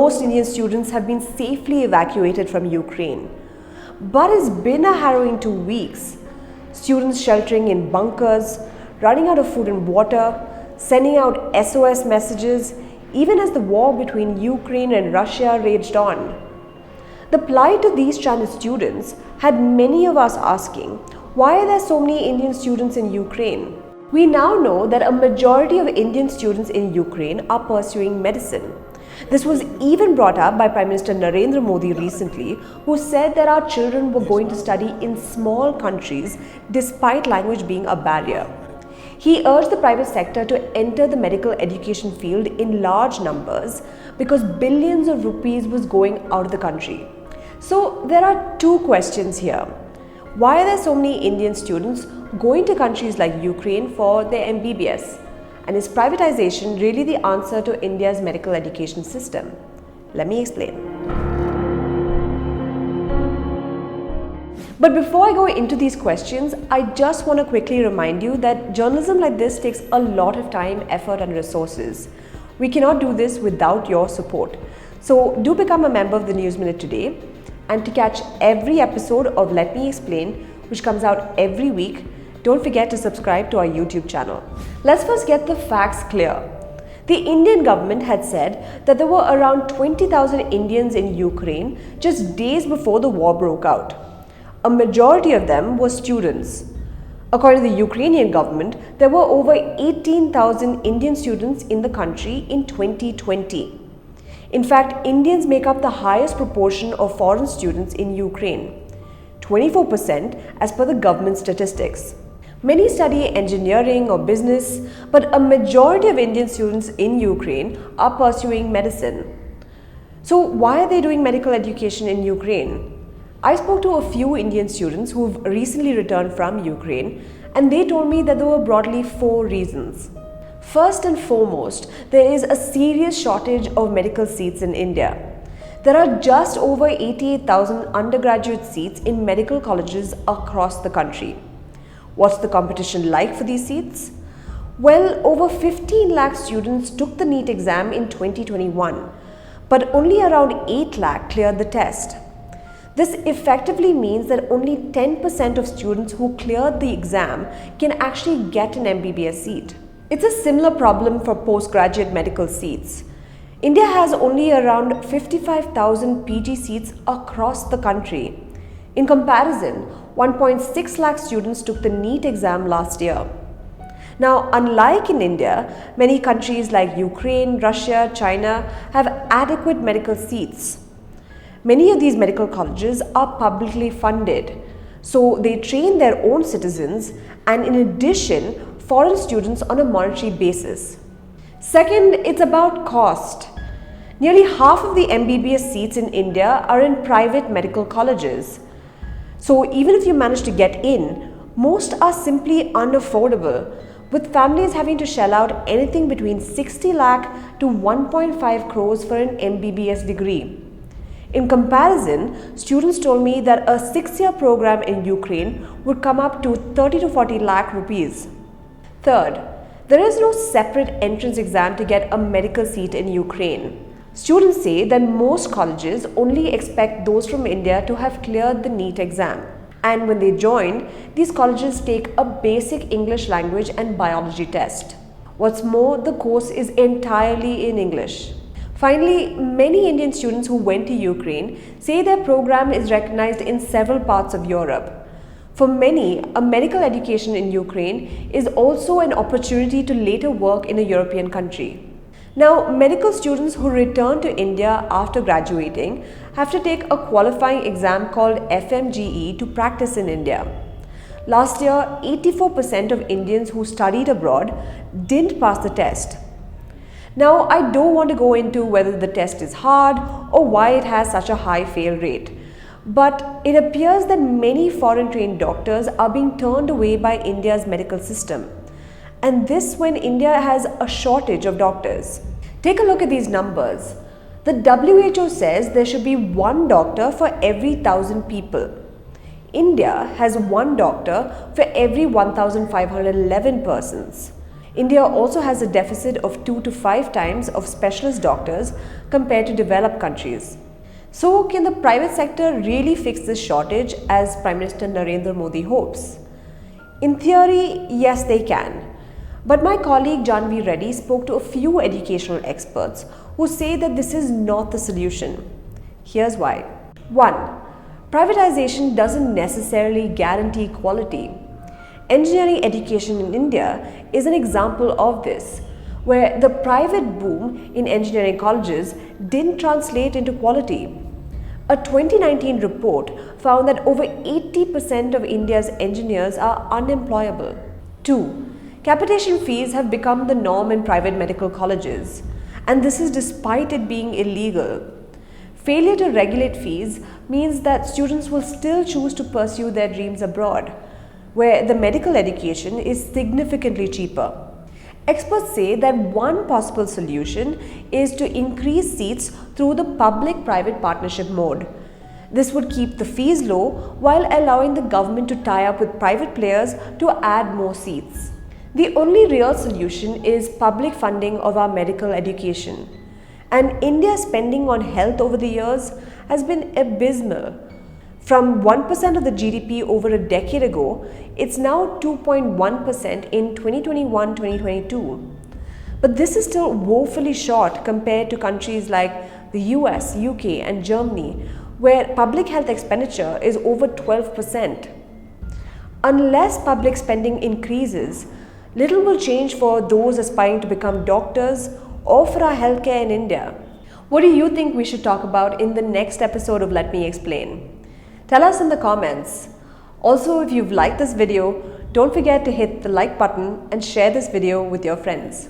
most Indian students have been safely evacuated from Ukraine. But it's been a harrowing 2 weeks. Students sheltering in bunkers, running out of food and water, sending out SOS messages, even as the war between Ukraine and Russia raged on. The plight of these stranded students had many of us asking, why are there so many Indian students in Ukraine? We now know that a majority of Indian students in Ukraine are pursuing medicine. This was even brought up by Prime Minister Narendra Modi recently, who said that our children were going to study in small countries despite language being a barrier. He urged the private sector to enter the medical education field in large numbers because billions of rupees was going out of the country. So there are two questions here. Why are there so many Indian students going to countries like Ukraine for their MBBS? And is privatization really the answer to India's medical education system? Let me explain. But before I go into these questions, I just want to quickly remind you that journalism like this takes a lot of time, effort and resources. We cannot do this without your support. So do become a member of the News Minute today. And to catch every episode of Let Me Explain, which comes out every week, don't forget to subscribe to our YouTube channel. Let's first get the facts clear. The Indian government had said that there were around 20,000 Indians in Ukraine just days before the war broke out. A majority of them were students. According to the Ukrainian government, there were over 18,000 Indian students in the country in 2020. In fact, Indians make up the highest proportion of foreign students in Ukraine, 24% as per the government statistics. Many study engineering or business, but a majority of Indian students in Ukraine are pursuing medicine. So why are they doing medical education in Ukraine? I spoke to a few Indian students who've recently returned from Ukraine, and they told me that there were broadly 4 reasons. First and foremost, there is a serious shortage of medical seats in India. There are just over 88,000 undergraduate seats in medical colleges across the country. What's the competition like for these seats? Well, over 15 lakh students took the NEET exam in 2021, but only around 8 lakh cleared the test. This effectively means that only 10% of students who cleared the exam can actually get an MBBS seat. It's a similar problem for postgraduate medical seats. India has only around 55,000 PG seats across the country. In comparison, 1.6 lakh students took the NEET exam last year. Now, unlike in India, many countries like Ukraine, Russia, China have adequate medical seats. Many of these medical colleges are publicly funded, so they train their own citizens and in addition, foreign students on a monetary basis. Second, it's about cost. Nearly half of the MBBS seats in India are in private medical colleges. So even if you manage to get in, most are simply unaffordable, with families having to shell out anything between 60 lakh to 1.5 crores for an MBBS degree. In comparison, students told me that a 6-year program in Ukraine would come up to 30 to 40 lakh rupees. Third, there is no separate entrance exam to get a medical seat in Ukraine. Students say that most colleges only expect those from India to have cleared the NEET exam. And when they join, these colleges take a basic English language and biology test. What's more, the course is entirely in English. Finally, many Indian students who went to Ukraine say their program is recognized in several parts of Europe. For many, a medical education in Ukraine is also an opportunity to later work in a European country. Now, medical students who return to India after graduating have to take a qualifying exam called FMGE to practice in India. Last year, 84% of Indians who studied abroad didn't pass the test. Now, I don't want to go into whether the test is hard or why it has such a high fail rate. But it appears that many foreign trained doctors are being turned away by India's medical system. And this when India has a shortage of doctors. Take a look at these numbers. The WHO says there should be 1 doctor for every 1,000 people. India has 1 doctor for every 1,511 persons. India also has a deficit of 2 to 5 times of specialist doctors compared to developed countries. So, can the private sector really fix this shortage as Prime Minister Narendra Modi hopes? In theory, yes, they can. But my colleague Janvi Reddy spoke to a few educational experts who say that this is not the solution. Here's why. 1. Privatization doesn't necessarily guarantee quality. Engineering education in India is an example of this, where the private boom in engineering colleges didn't translate into quality. A 2019 report found that over 80% of India's engineers are unemployable. 2. Capitation fees have become the norm in private medical colleges, and this is despite it being illegal. Failure to regulate fees means that students will still choose to pursue their dreams abroad, where the medical education is significantly cheaper. Experts say that one possible solution is to increase seats through the public-private partnership mode. This would keep the fees low while allowing the government to tie up with private players to add more seats. The only real solution is public funding of our medical education. And India's spending on health over the years has been abysmal. From 1% of the GDP over a decade ago, it's now 2.1% in 2021-2022. But this is still woefully short compared to countries like the US, UK and Germany, where public health expenditure is over 12%. Unless public spending increases, little will change for those aspiring to become doctors or for our healthcare in India. What do you think we should talk about in the next episode of Let Me Explain? Tell us in the comments. Also, if you've liked this video, don't forget to hit the like button and share this video with your friends.